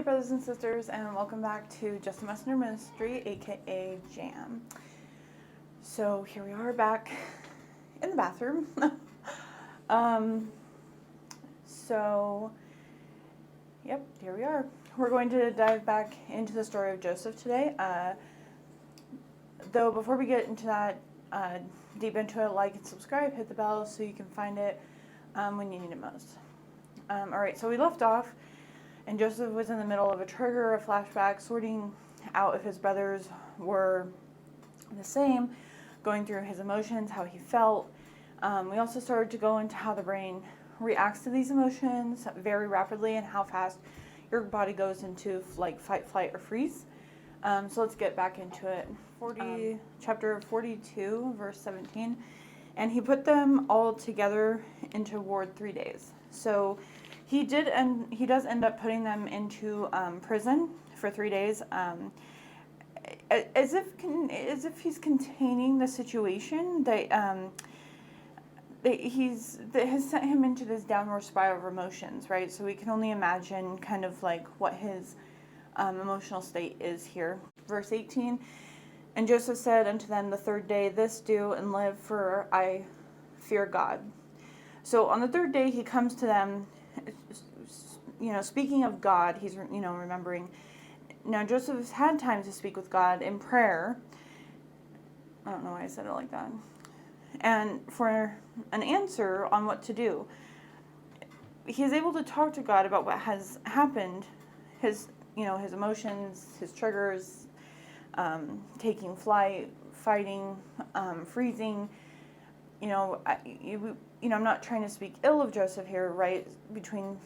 Hey brothers and sisters, and welcome back to Just a Messenger Ministry, aka Jam. So here we are back in the bathroom. Yep, here we are. We're going to dive back into the story of Joseph today. Though before we get into that, deep into it, like and subscribe, hit the bell so you can find it when you need it most. Alright, so we left off, and Joseph was in the middle of a trigger, a flashback, sorting out if his brothers were the same, going through his emotions, how he felt. We also started to go into how the brain reacts to these emotions very rapidly and how fast your body goes into like fight, flight, or freeze. So let's get back into it. Chapter 42, verse 17. And he put them all together into ward 3 days. So he does end up putting them into prison for 3 days, as if he's containing the situation that has sent him into this downward spiral of emotions, right? So we can only imagine kind of like what his emotional state is here. Verse 18, and Joseph said unto them the third day, this do and live, for I fear God. So on the third day he comes to them, speaking of God, he's, remembering. Now Joseph has had time to speak with God in prayer. I don't know why I said it like that. And for an answer on what to do. He is able to talk to God about what has happened, his emotions, his triggers, taking flight, fighting, freezing. I'm not trying to speak ill of Joseph here, right? Between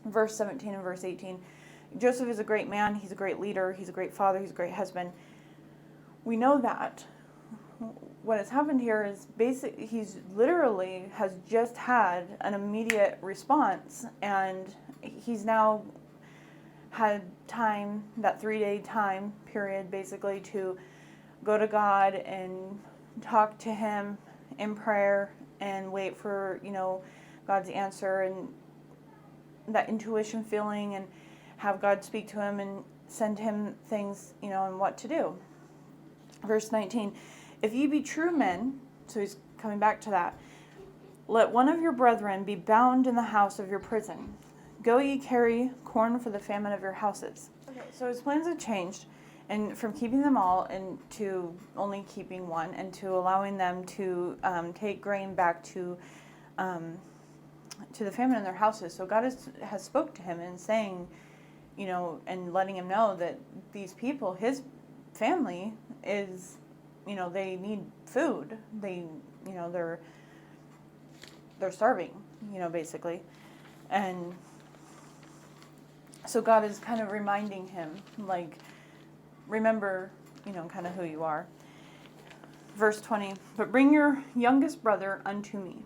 verse 17 and verse 18. Joseph is a great man. He's a great leader. He's a great father. He's a great husband. We know that. What has happened here is he's literally has just had an immediate response, and he's now had time, that 3-day time period, basically, to go to God and talk to him in prayer and wait for, God's answer and that intuition feeling, and have God speak to him and send him things, and what to do. Verse 19, if ye be true men, so he's coming back to that, let one of your brethren be bound in the house of your prison. Go ye carry corn for the famine of your houses. Okay, so his plans have changed, and from keeping them all and to only keeping one, and to allowing them to take grain back to the famine in their houses. So God has spoke to him and saying, and letting him know that these people, his family, is, they need food. They, they're starving, basically. And so God is kind of reminding him, like, remember, kind of who you are. Verse 20, but bring your youngest brother unto me.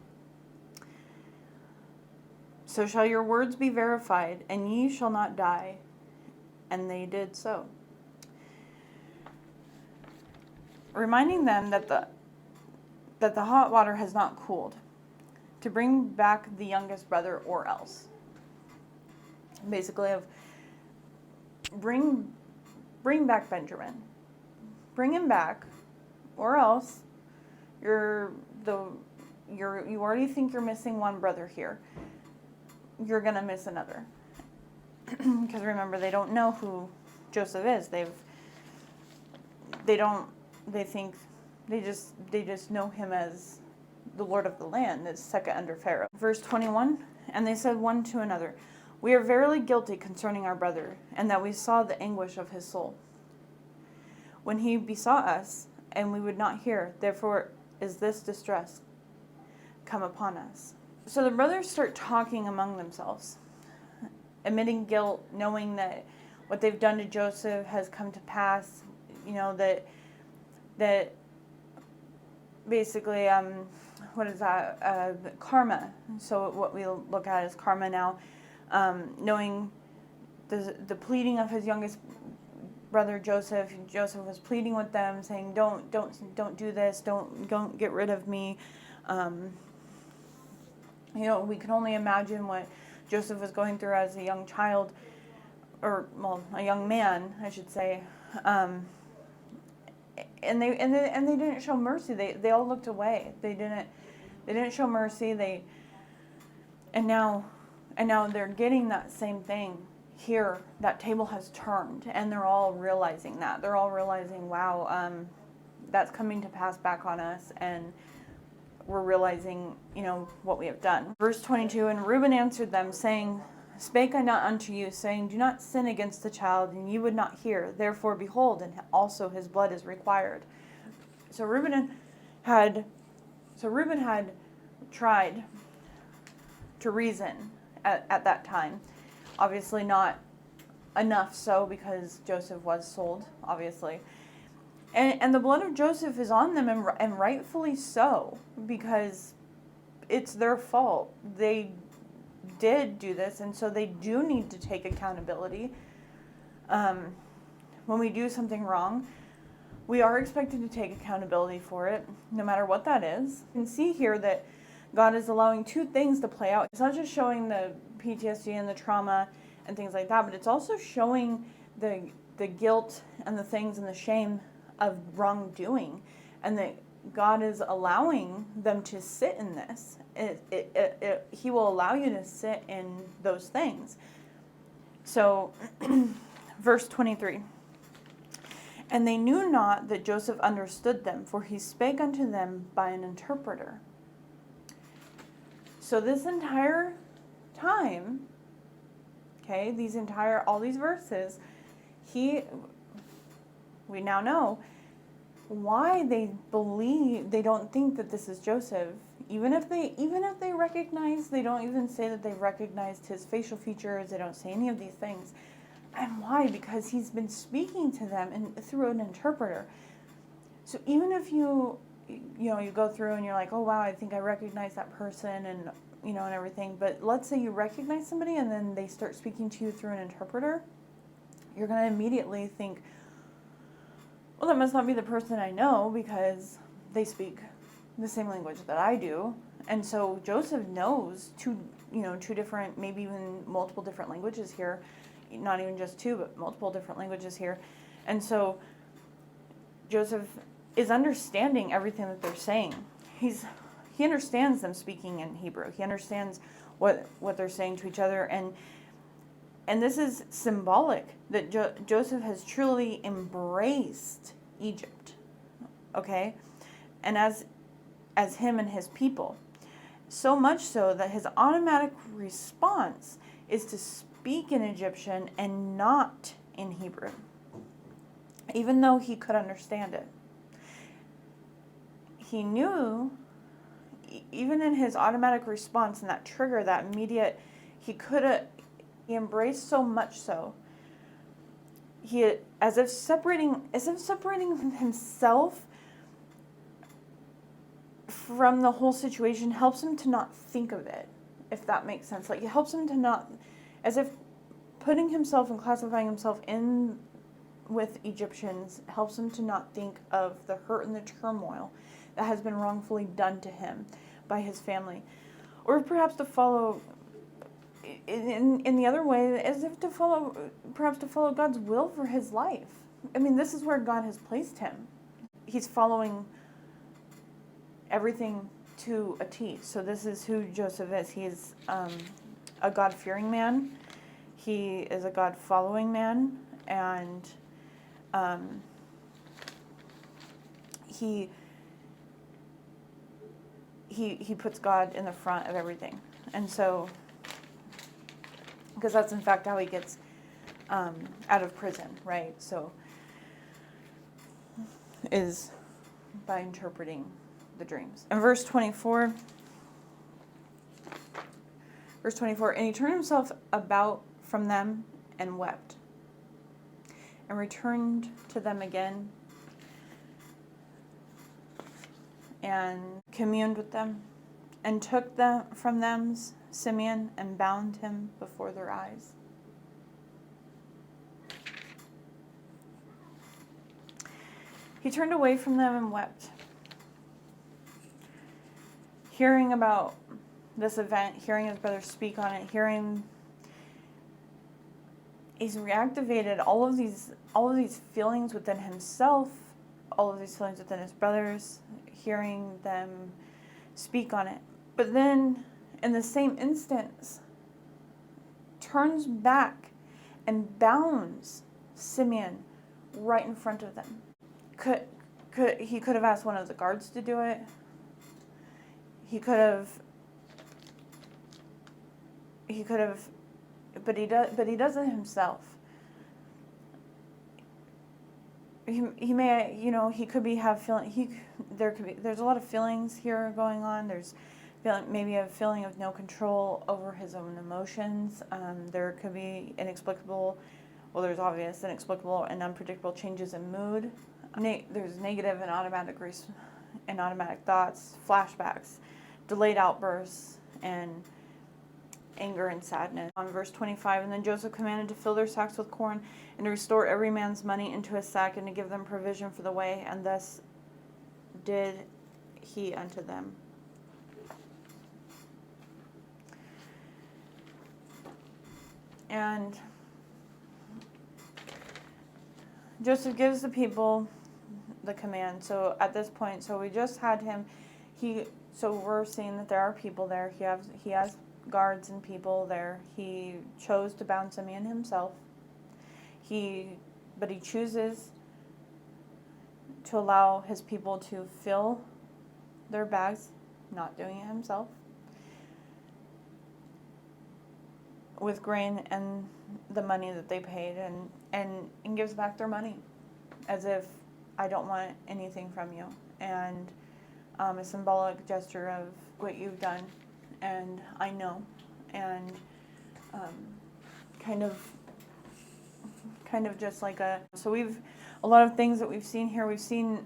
So shall your words be verified, and ye shall not die. And they did so. Reminding them that the hot water has not cooled, to bring back the youngest brother, or else. Basically, bring back Benjamin. Bring him back, or else you already think you're missing one brother here. You're gonna miss another. Because remember, they don't know who Joseph is. They just know him as the Lord of the land, as second under Pharaoh. Verse 21, and they said one to another, we are verily guilty concerning our brother, and that we saw the anguish of his soul, when he besought us, and we would not hear. Therefore is this distress come upon us. So the brothers start talking among themselves, admitting guilt, knowing that what they've done to Joseph has come to pass. That basically, what is that? Karma. So what we'll look at is karma now. Knowing the pleading of his youngest brother Joseph. Joseph was pleading with them, saying, "Don't do this. Don't get rid of me." We can only imagine what Joseph was going through as a young child, or well, a young man, I should say. And they didn't show mercy. They all looked away. They didn't show mercy. And now they're getting that same thing here. That table has turned, and they're all realizing that. They're all realizing, wow, that's coming to pass back on us, and we're realizing, what we have done. Verse 22, and Reuben answered them, saying, Spake I not unto you, saying, Do not sin against the child, and you would not hear. Therefore, behold, and also his blood is required. So Reuben had tried to reason at that time. Obviously not enough so, because Joseph was sold, obviously. And the blood of Joseph is on them, and rightfully so, because it's their fault. They did do this, and so they do need to take accountability. When we do something wrong, we are expected to take accountability for it, no matter what that is. You can see here that God is allowing two things to play out. It's not just showing the PTSD and the trauma and things like that, but it's also showing the guilt and the things and the shame of wrongdoing, and that God is allowing them to sit in this. He will allow you to sit in those things. So, verse 23. And they knew not that Joseph understood them, for he spake unto them by an interpreter. So this entire time, okay, all these verses, we now know why they don't think that this is Joseph. Even if they recognize, they don't even say that they recognized his facial features. They don't say any of these things. And why? Because he's been speaking to them through an interpreter. So even if you go through and you're like, oh wow, I think I recognize that person, and and everything. But let's say you recognize somebody and then they start speaking to you through an interpreter, you're going to immediately think, well, that must not be the person I know, because they speak the same language that I do. And so Joseph knows two different, maybe even multiple different languages here. Not even just two, but multiple different languages here. And so Joseph is understanding everything that they're saying. He understands them speaking in Hebrew. He understands what they're saying to each other. And this is symbolic that Joseph has truly embraced Egypt, okay? And as him and his people. So much so that his automatic response is to speak in Egyptian and not in Hebrew, even though he could understand it. He knew, even in his automatic response and that trigger, that immediate, he embraced so much so, as if separating himself from the whole situation helps him to not think of it, if that makes sense. Like, it helps him to not, as if putting himself and classifying himself in with Egyptians helps him to not think of the hurt and the turmoil that has been wrongfully done to him by his family. Or perhaps to follow, in the other way, as if to follow God's will for his life. I mean, this is where God has placed him. He's following everything to a T. So this is who Joseph is. He is a God-fearing man. He is a God-following man, and he puts God in the front of everything. And so, because that's in fact how he gets out of prison, right? So, is by interpreting the dreams. And verse 24, and he turned himself about from them and wept, and returned to them again, and communed with them, and took them from them Simeon, and bound him before their eyes. He turned away from them and wept, hearing about this event, hearing his brother speak on it, he's reactivated all of these feelings within himself, all of these feelings within his brothers, hearing them speak on it. But then, in the same instance, turns back and bounds Simeon right in front of them. He could have asked one of the guards to do it. He could have, but he does it himself. He may, he could have feeling, there's a lot of feelings here going on. There's maybe a feeling of no control over his own emotions. There could be there's obvious inexplicable and unpredictable changes in mood. There's negative and automatic thoughts, flashbacks, delayed outbursts, and anger and sadness. On verse 25, and then Joseph commanded to fill their sacks with corn and to restore every man's money into his sack and to give them provision for the way, and thus did he unto them. And Joseph gives the people the command. So at this point, we just had him. So we're seeing that there are people there. He has guards and people there. He chose to bound Simeon himself. But he chooses to allow his people to fill their bags, not doing it himself, with grain and the money that they paid, and gives back their money as if, I don't want anything from you, and a symbolic gesture of what you've done, and I know, and kind of just like a lot of things that we've seen here. We've seen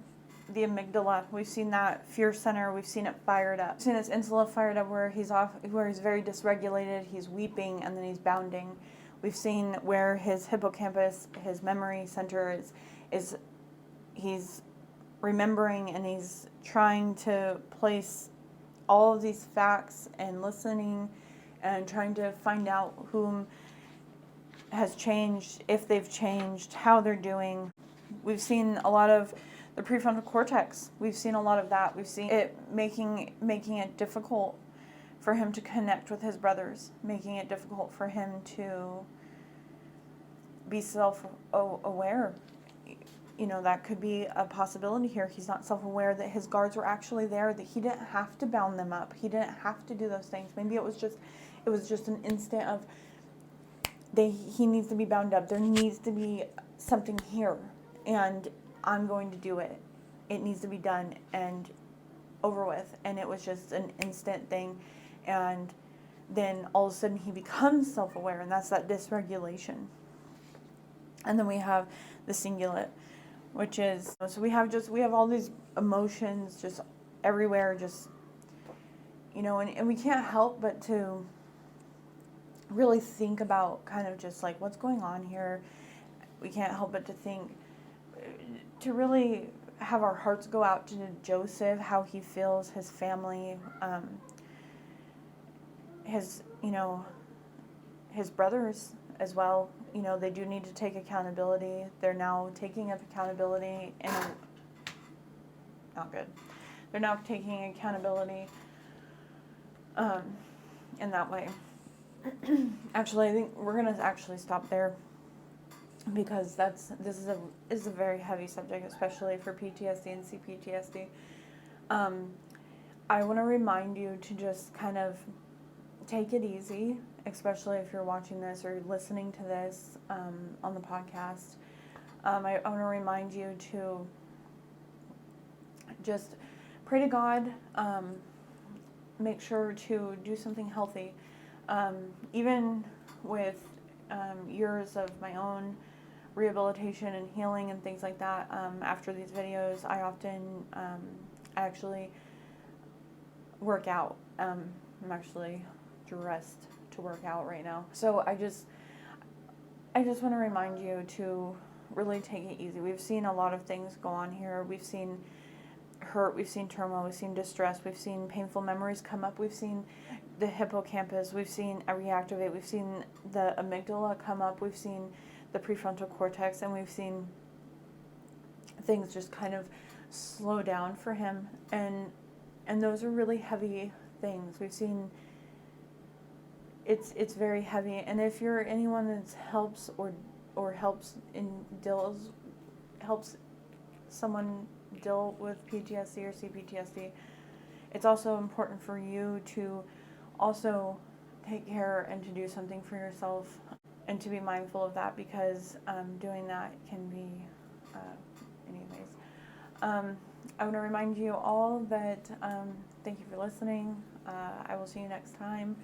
the amygdala, we've seen that fear center, we've seen it fired up. We've seen his insula fired up where he's very dysregulated, he's weeping, and then he's bounding. We've seen where his hippocampus, his memory center is he's remembering, and he's trying to place all of these facts and listening and trying to find out whom has changed, if they've changed, how they're doing. We've seen a lot of the prefrontal cortex. We've seen a lot of that. We've seen it making it difficult for him to connect with his brothers, making it difficult for him to be self-aware. That could be a possibility here. He's not self-aware that his guards were actually there, that he didn't have to bound them up. He didn't have to do those things. Maybe it was just an instant of he needs to be bound up. There needs to be something here, and I'm going to do it. It needs to be done and over with. And it was just an instant thing. And then all of a sudden he becomes self-aware, and that's that dysregulation. And then we have the cingulate, which is, so we have all these emotions just everywhere, just, and we can't help but to really think about kind of just like what's going on here. We can't help but to really have our hearts go out to Joseph, how he feels, his family, his brothers as well. They do need to take accountability. They're now taking up accountability not good. They're now taking accountability in that way. Actually, I think we're going to actually stop there, because this is a very heavy subject, especially for PTSD and CPTSD. I want to remind you to just kind of take it easy, especially if you're watching this or listening to this on the podcast. I want to remind you to just pray to God. Make sure to do something healthy. Even with years of my own rehabilitation and healing and things like that, after these videos, I often actually work out. I'm actually dressed to work out right now. So I just want to remind you to really take it easy. We've seen a lot of things go on here. We've seen hurt, we've seen turmoil, we've seen distress, we've seen painful memories come up, we've seen the hippocampus, we've seen a reactivate, we've seen the amygdala come up, we've seen the prefrontal cortex, and we've seen things just kind of slow down for him, and those are really heavy things. We've seen it's very heavy, and if you're anyone that helps or helps someone deal with PTSD or CPTSD, it's also important for you to also take care and to do something for yourself and to be mindful of that, because doing that can be anyways. I want to remind you all that thank you for listening. I will see you next time.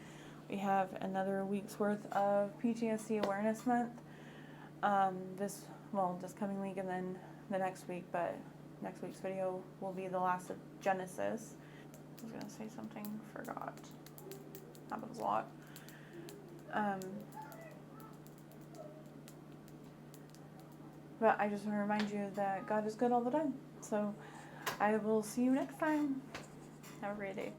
We have another week's worth of PTSD Awareness Month. This coming week and then the next week, but next week's video will be the last of Genesis. I was going to say something, forgot. Happens a lot. But I just want to remind you that God is good all the time. So I will see you next time. Have a great day.